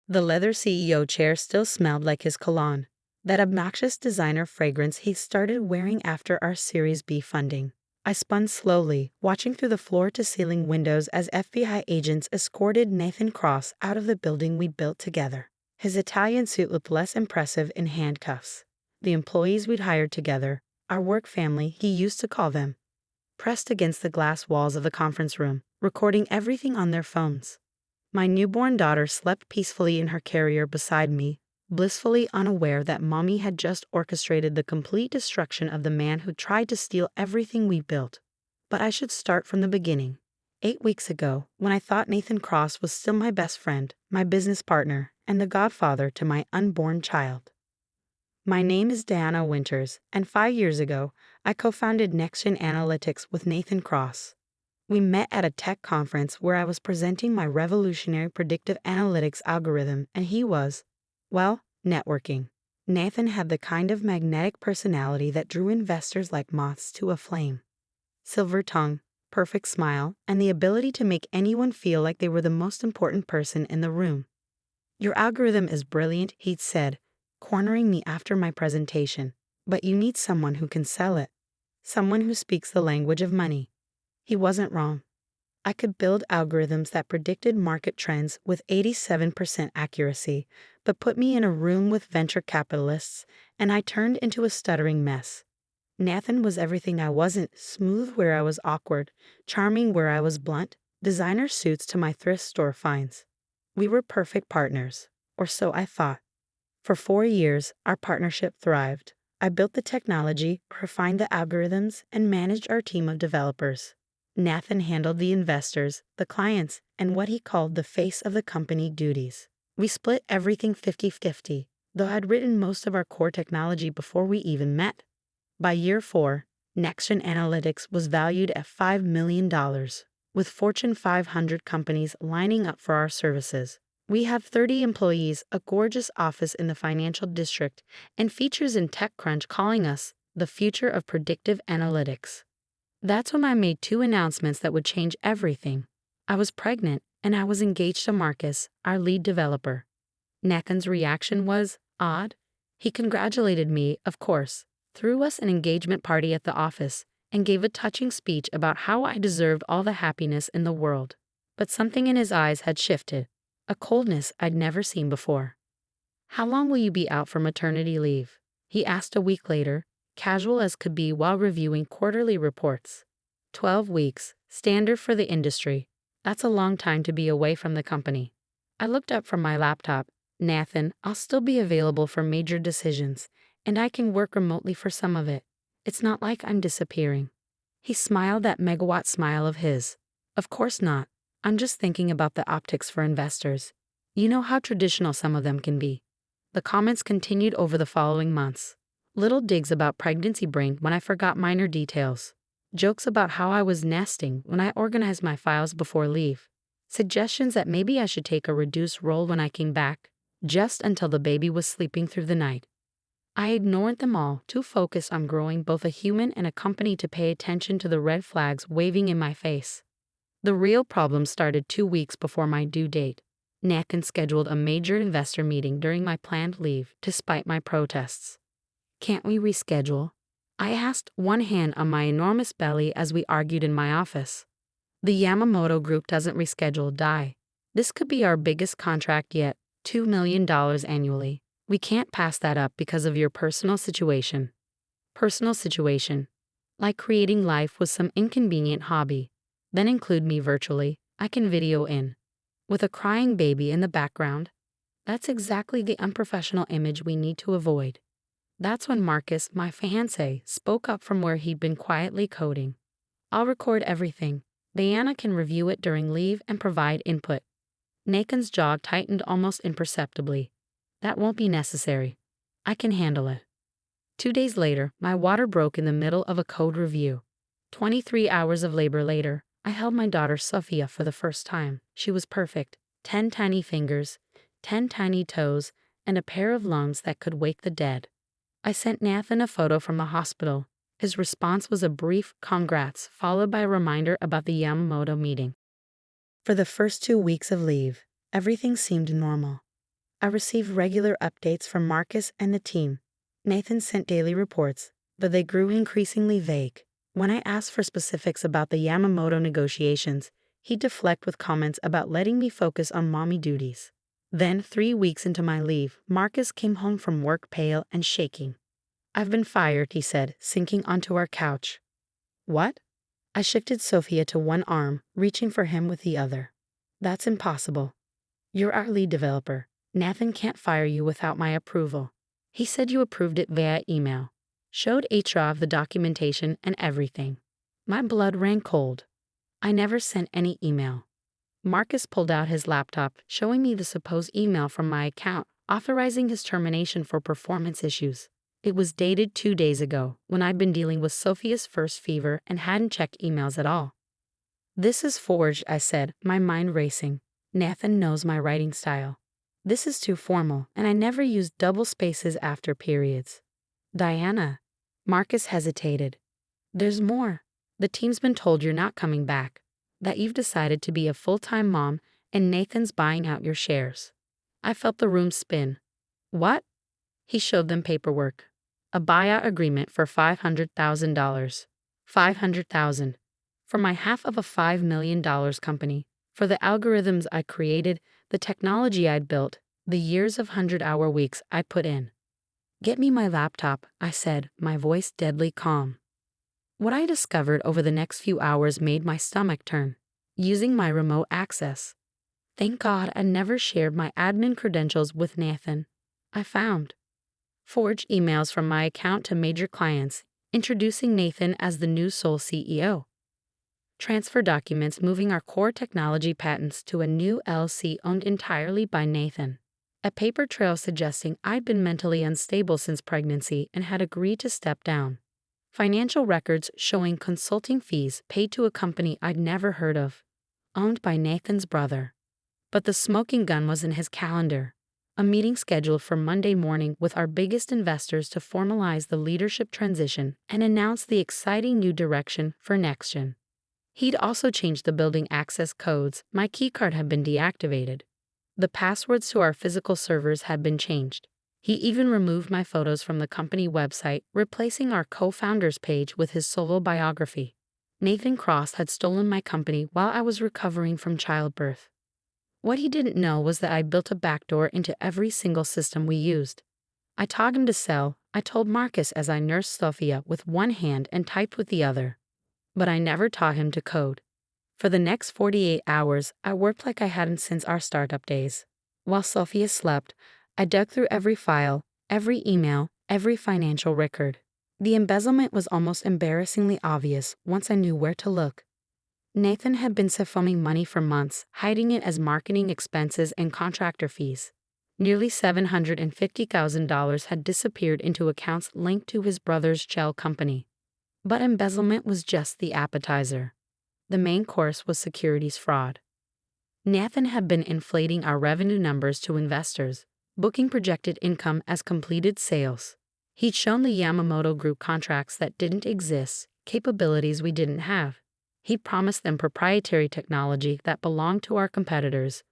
The leather CEO chair still smelled like his cologne, that obnoxious designer fragrance he started wearing after our Series B funding. I spun slowly, watching through the floor-to-ceiling windows as FBI agents escorted Nathan Cross out of the building we built together. His Italian suit looked less impressive in handcuffs. The employees we'd hired together, our work family, he used to call them, pressed against the glass walls of the conference room, recording everything on their phones. My newborn daughter slept peacefully in her carrier beside me, blissfully unaware that Mommy had just orchestrated the complete destruction of the man who tried to steal everything we built. But I should start from the beginning. 8 weeks ago, when I thought Nathan Cross was still my best friend, my business partner, and the godfather to my unborn child. My name is Diana Winters, and 5 years ago, I co-founded NextGen Analytics with Nathan Cross. We met at a tech conference where I was presenting my revolutionary predictive analytics algorithm, and he was, well, networking. Nathan had the kind of magnetic personality that drew investors like moths to a flame. Silver tongue, perfect smile, and the ability to make anyone feel like they were the most important person in the room. Your algorithm is brilliant, he'd said, cornering me after my presentation, but you need someone who can sell it. Someone who speaks the language of money. He wasn't wrong. I could build algorithms that predicted market trends with 87% accuracy, but put me in a room with venture capitalists, and I turned into a stuttering mess. Nathan was everything I wasn't, smooth where I was awkward, charming where I was blunt, designer suits to my thrift store finds. We were perfect partners, or so I thought. For 4 years, our partnership thrived. I built the technology, refined the algorithms, and managed our team of developers. Nathan handled the investors, the clients, and what he called the face of the company duties. We split everything 50-50, though I'd written most of our core technology before we even met. By year 4, NextGen Analytics was valued at $5 million, with Fortune 500 companies lining up for our services. We have 30 employees, a gorgeous office in the financial district, and features in TechCrunch calling us the future of predictive analytics. That's when I made 2 announcements that would change everything. I was pregnant, and I was engaged to Marcus, our lead developer. Nathan's reaction was odd. He congratulated me, of course, threw us an engagement party at the office, and gave a touching speech about how I deserved all the happiness in the world. But something in his eyes had shifted, a coldness I'd never seen before. "How long will you be out for maternity leave?" he asked a week later, casual as could be while reviewing quarterly reports. 12 weeks, standard for the industry. That's a long time to be away from the company. I looked up from my laptop. Nathan, I'll still be available for major decisions, and I can work remotely for some of it. It's not like I'm disappearing. He smiled that megawatt smile of his. Of course not. I'm just thinking about the optics for investors. You know how traditional some of them can be. The comments continued over the following months. Little digs about pregnancy brain when I forgot minor details. Jokes about how I was nesting when I organized my files before leave. Suggestions that maybe I should take a reduced role when I came back, just until the baby was sleeping through the night. I ignored them all, too focused on growing both a human and a company to pay attention to the red flags waving in my face. The real problem started 2 weeks before my due date. Nathan scheduled a major investor meeting during my planned leave, despite my protests. "Can't we reschedule?" I asked, one hand on my enormous belly as we argued in my office. "The Yamamoto Group doesn't reschedule, die. This could be our biggest contract yet, $2 million annually. We can't pass that up because of your personal situation." Personal situation. Like creating life was some inconvenient hobby. Then include me virtually. I can video in. With a crying baby in the background. That's exactly the unprofessional image we need to avoid. That's when Marcus, my fiancé, spoke up from where he'd been quietly coding. "I'll record everything. Diana can review it during leave and provide input." Nathan's jaw tightened almost imperceptibly. "That won't be necessary. I can handle it." 2 days later, my water broke in the middle of a code review. 23 hours of labor later, I held my daughter Sophia for the first time. She was perfect. 10 tiny fingers, 10 tiny toes, and a pair of lungs that could wake the dead. I sent Nathan a photo from the hospital. His response was a brief congrats, followed by a reminder about the Yamamoto meeting. For the first 2 weeks of leave, everything seemed normal. I received regular updates from Marcus and the team. Nathan sent daily reports, but they grew increasingly vague. When I asked for specifics about the Yamamoto negotiations, he'd deflect with comments about letting me focus on mommy duties. Then, 3 weeks into my leave, Marcus came home from work pale and shaking. "I've been fired," he said, sinking onto our couch. "What?" I shifted Sophia to one arm, reaching for him with the other. "That's impossible. You're our lead developer. Nathan can't fire you without my approval. He said you approved it via email. Showed HR the documentation and everything." My blood ran cold. I never sent any email. Marcus pulled out his laptop, showing me the supposed email from my account, authorizing his termination for performance issues. It was dated 2 days ago, when I'd been dealing with Sophia's first fever and hadn't checked emails at all. "This is forged," I said, my mind racing. "Nathan knows my writing style. This is too formal, and I never use double spaces after periods." "Diana." Marcus hesitated. "There's more. The team's been told you're not coming back, that you've decided to be a full-time mom, and Nathan's buying out your shares." I felt the room spin. "What?" He showed them paperwork. A buyout agreement for $500,000. $500,000. For my half of a $5 million company. For the algorithms I created, the technology I'd built, the years of 100-hour weeks I put in. "Get me my laptop," I said, my voice deadly calm. What I discovered over the next few hours made my stomach turn. Using my remote access. Thank God I never shared my admin credentials with Nathan. I found forged emails from my account to major clients, introducing Nathan as the new sole CEO. Transfer documents moving our core technology patents to a new LLC owned entirely by Nathan. A paper trail suggesting I'd been mentally unstable since pregnancy and had agreed to step down. Financial records showing consulting fees paid to a company I'd never heard of, owned by Nathan's brother. But the smoking gun was in his calendar. A meeting scheduled for Monday morning with our biggest investors to formalize the leadership transition and announce the exciting new direction for NextGen. He'd also changed the building access codes. My keycard had been deactivated. The passwords to our physical servers had been changed. He even removed my photos from the company website, replacing our co-founders page with his solo biography. Nathan Cross had stolen my company while I was recovering from childbirth. What he didn't know was that I built a backdoor into every single system we used. I taught him to sell, I told Marcus as I nursed Sophia with one hand and typed with the other. But I never taught him to code. For the next 48 hours, I worked like I hadn't since our startup days. While Sophia slept, I dug through every file, every email, every financial record. The embezzlement was almost embarrassingly obvious once I knew where to look. Nathan had been siphonning money for months, hiding it as marketing expenses and contractor fees. Nearly $750,000 had disappeared into accounts linked to his brother's shell company. But embezzlement was just the appetizer. The main course was securities fraud. Nathan had been inflating our revenue numbers to investors, booking projected income as completed sales. He'd shown the Yamamoto Group contracts that didn't exist, capabilities we didn't have. He promised them proprietary technology that belonged to our competitors,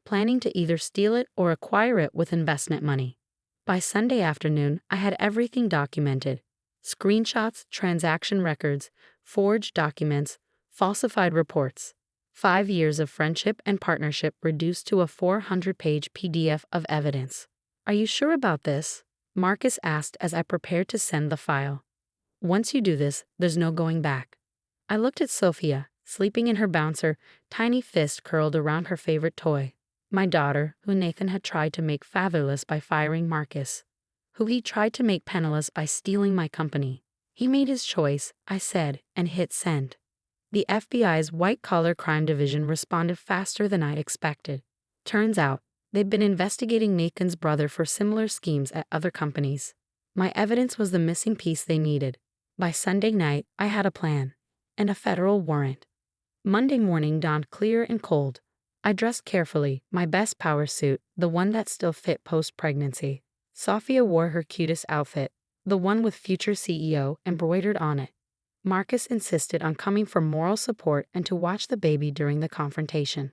planning to either steal it or acquire it with investment money. By Sunday afternoon, I had everything documented. Screenshots, transaction records, forged documents, falsified reports. 5 years of friendship and partnership reduced to a 400-page PDF of evidence. "Are you sure about this?" Marcus asked as I prepared to send the file. "Once you do this, there's no going back." I looked at Sophia, sleeping in her bouncer, tiny fist curled around her favorite toy. My daughter, who Nathan had tried to make fatherless by firing Marcus. Who he tried to make penniless by stealing my company. He made his choice, I said, and hit send. The FBI's white-collar crime division responded faster than I expected. Turns out, they'd been investigating Nathan's brother for similar schemes at other companies. My evidence was the missing piece they needed. By Sunday night, I had a plan. And a federal warrant. Monday morning dawned clear and cold. I dressed carefully, my best power suit, the one that still fit post-pregnancy. Sophia wore her cutest outfit, the one with future CEO embroidered on it. Marcus insisted on coming for moral support and to watch the baby during the confrontation.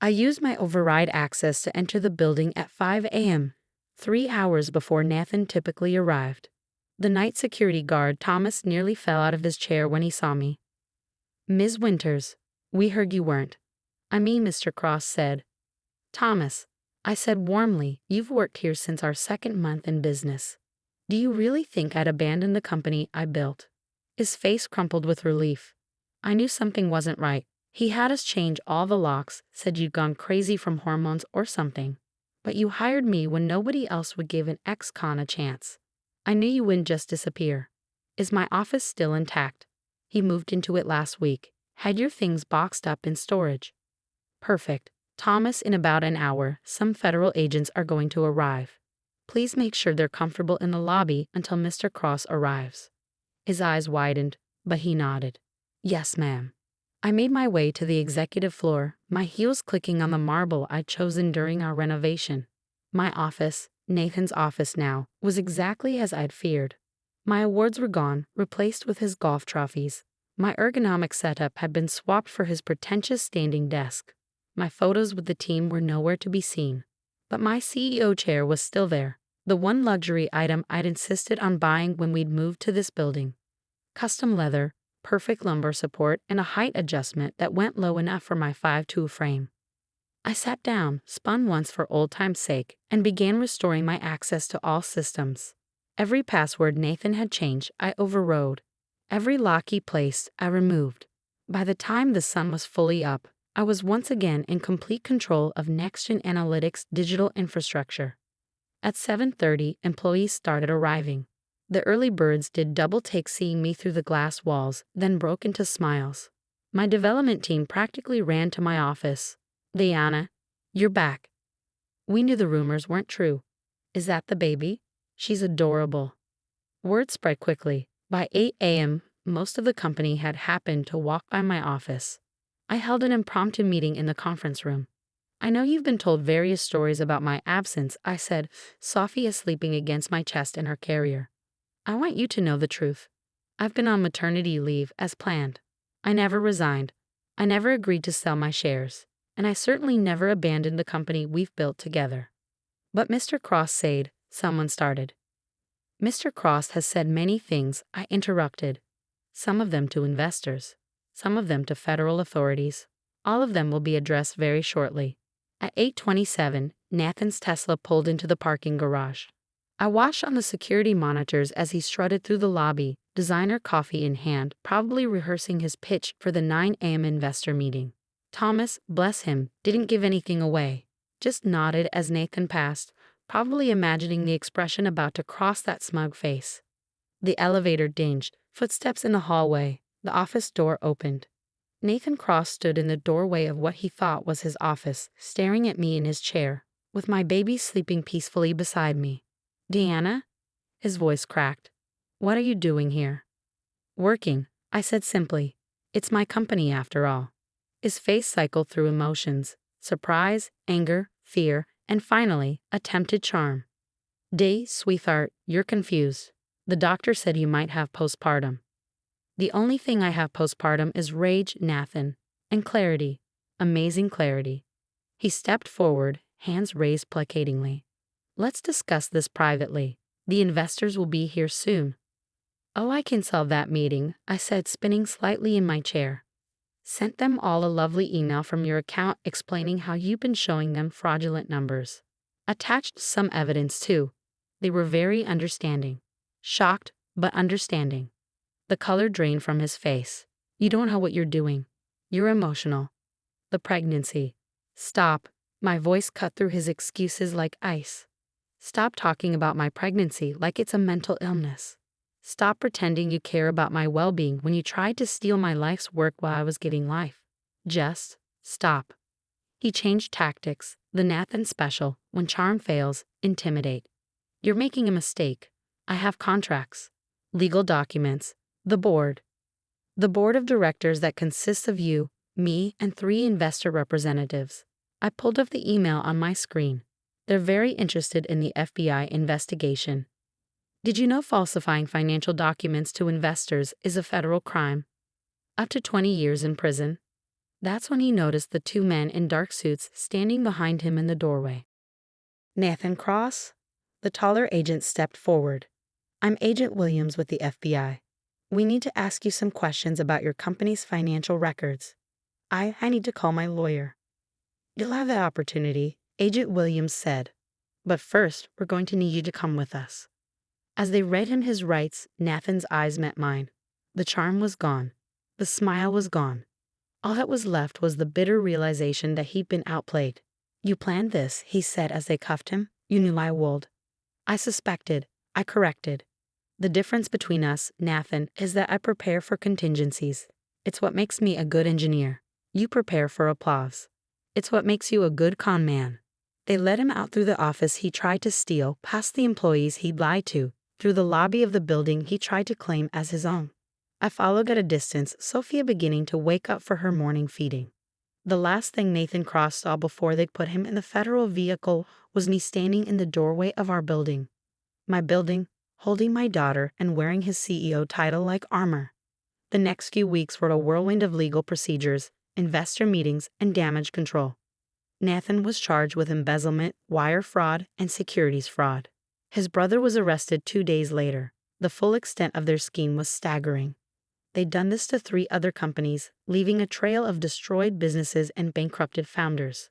I used my override access to enter the building at 5 a.m., 3 hours before Nathan typically arrived. The night security guard, Thomas, nearly fell out of his chair when he saw me. "Ms. Winters, we heard you weren't." "I mean," Mr. Cross said. "Thomas," I said warmly, "you've worked here since our second month in business. Do you really think I'd abandon the company I built?" His face crumpled with relief. I knew something wasn't right. He had us change all the locks, said you'd gone crazy from hormones or something. But you hired me when nobody else would give an ex-con a chance. I knew you wouldn't just disappear. Is my office still intact? He moved into it last week. Had your things boxed up in storage. Perfect. Thomas, in about an hour, some federal agents are going to arrive. Please make sure they're comfortable in the lobby until Mr. Cross arrives. His eyes widened, but he nodded. Yes, ma'am. I made my way to the executive floor, my heels clicking on the marble I'd chosen during our renovation. My office, Nathan's office now, was exactly as I'd feared. My awards were gone, replaced with his golf trophies. My ergonomic setup had been swapped for his pretentious standing desk. My photos with the team were nowhere to be seen. But my CEO chair was still there, the one luxury item I'd insisted on buying when we'd moved to this building. Custom leather, perfect lumbar support, and a height adjustment that went low enough for my 5'2" frame. I sat down, spun once for old time's sake, and began restoring my access to all systems. Every password Nathan had changed, I overrode. Every lock he placed, I removed. By the time the sun was fully up, I was once again in complete control of NextGen Analytics' digital infrastructure. At 7:30, employees started arriving. The early birds did double takes seeing me through the glass walls, then broke into smiles. My development team practically ran to my office. "Diana, you're back. We knew the rumors weren't true. Is that the baby? She's adorable." Word spread quickly. By 8 a.m., most of the company had happened to walk by my office. I held an impromptu meeting in the conference room. "I know you've been told various stories about my absence," I said, Sophia sleeping against my chest in her carrier. "I want you to know the truth. I've been on maternity leave as planned. I never resigned. I never agreed to sell my shares. And I certainly never abandoned the company we've built together." "But Mr. Cross said," someone started. "Mr. Cross has said many things," I interrupted. "Some of them to investors. Some of them to federal authorities. All of them will be addressed very shortly." At 8:27, Nathan's Tesla pulled into the parking garage. I watched on the security monitors as he strutted through the lobby, designer coffee in hand, probably rehearsing his pitch for the 9 a.m. investor meeting. Thomas, bless him, didn't give anything away, just nodded as Nathan passed, probably imagining the expression about to cross that smug face. The elevator dinged, footsteps in the hallway, the office door opened. Nathan Cross stood in the doorway of what he thought was his office, staring at me in his chair, with my baby sleeping peacefully beside me. "Diana?" His voice cracked. "What are you doing here?" "Working," I said simply. "It's my company after all." His face cycled through emotions: surprise, anger, fear, and finally, attempted charm. Sweetheart, you're confused. The doctor said you might have postpartum." "The only thing I have postpartum is rage, Nathan, and clarity, amazing clarity." He stepped forward, hands raised placatingly. "Let's discuss this privately. The investors will be here soon." "Oh, I can solve that meeting," I said, spinning slightly in my chair. "Sent them all a lovely email from your account explaining how you've been showing them fraudulent numbers. Attached some evidence too." They were very understanding. Shocked, but understanding. The color drained from his face. "You don't know what you're doing. You're emotional. The pregnancy." "Stop." My voice cut through his excuses like ice. "Stop talking about my pregnancy like it's a mental illness. Stop pretending you care about my well-being when you tried to steal my life's work while I was getting life. Just stop." He changed tactics, the Nathan special: when charm fails, intimidate. "You're making a mistake. I have contracts, legal documents, the board. The board of directors that consists of you, me, and 3 investor representatives." I pulled up the email on my screen. "They're very interested in the FBI investigation. Did you know falsifying financial documents to investors is a federal crime? Up to 20 years in prison." That's when he noticed the two men in dark suits standing behind him in the doorway. Nathan Cross? The taller agent stepped forward. I'm Agent Williams with the FBI. We need to ask you some questions about your company's financial records. I need to call my lawyer. You'll have that opportunity, Agent Williams said. But first, we're going to need you to come with us. As they read him his rights, Nathan's eyes met mine. The charm was gone. The smile was gone. All that was left was the bitter realization that he'd been outplayed. You planned this, he said as they cuffed him. You knew I would. I suspected. I corrected. The difference between us, Nathan, is that I prepare for contingencies. It's what makes me a good engineer. You prepare for applause. It's what makes you a good con man. They led him out through the office he tried to steal, past the employees he'd lied to, through the lobby of the building he tried to claim as his own. I followed at a distance, Sophia beginning to wake up for her morning feeding. The last thing Nathan Cross saw before they'd put him in the federal vehicle was me standing in the doorway of our building. My building, holding my daughter and wearing his CEO title like armor. The next few weeks were a whirlwind of legal procedures, investor meetings, and damage control. Nathan was charged with embezzlement, wire fraud, and securities fraud. His brother was arrested 2 days later. The full extent of their scheme was staggering. They'd done this to 3 other companies, leaving a trail of destroyed businesses and bankrupted founders.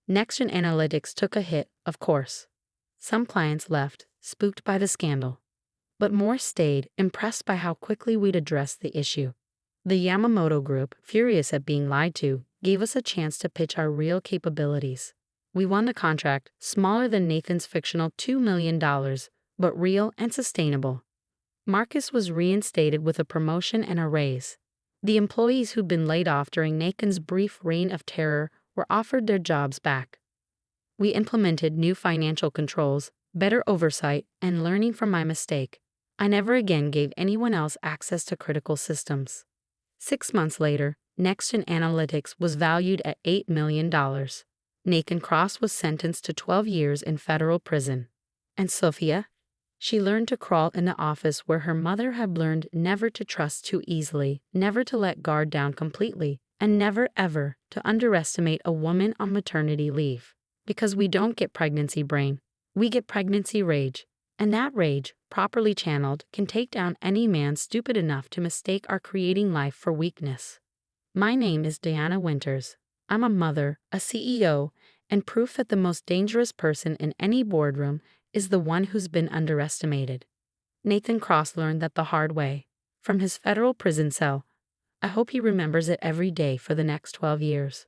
NextGen Analytics took a hit, of course. Some clients left, spooked by the scandal. But more stayed, impressed by how quickly we'd addressed the issue. The Yamamoto Group, furious at being lied to, gave us a chance to pitch our real capabilities. We won the contract, smaller than Nathan's fictional $2 million, but real and sustainable. Marcus was reinstated with a promotion and a raise. The employees who'd been laid off during Nathan's brief reign of terror were offered their jobs back. We implemented new financial controls, better oversight, and learning from my mistake. I never again gave anyone else access to critical systems. 6 months later, NextGen Analytics was valued at $8 million. Nathan Cross was sentenced to 12 years in federal prison. And Sophia? She learned to crawl in the office where her mother had learned never to trust too easily, never to let guard down completely, and never ever to underestimate a woman on maternity leave. Because we don't get pregnancy brain, we get pregnancy rage. And that rage, properly channeled, can take down any man stupid enough to mistake our creating life for weakness. My name is Diana Winters. I'm a mother, a CEO, and proof that the most dangerous person in any boardroom is the one who's been underestimated. Nathan Cross learned that the hard way, from his federal prison cell. I hope he remembers it every day for the next 12 years.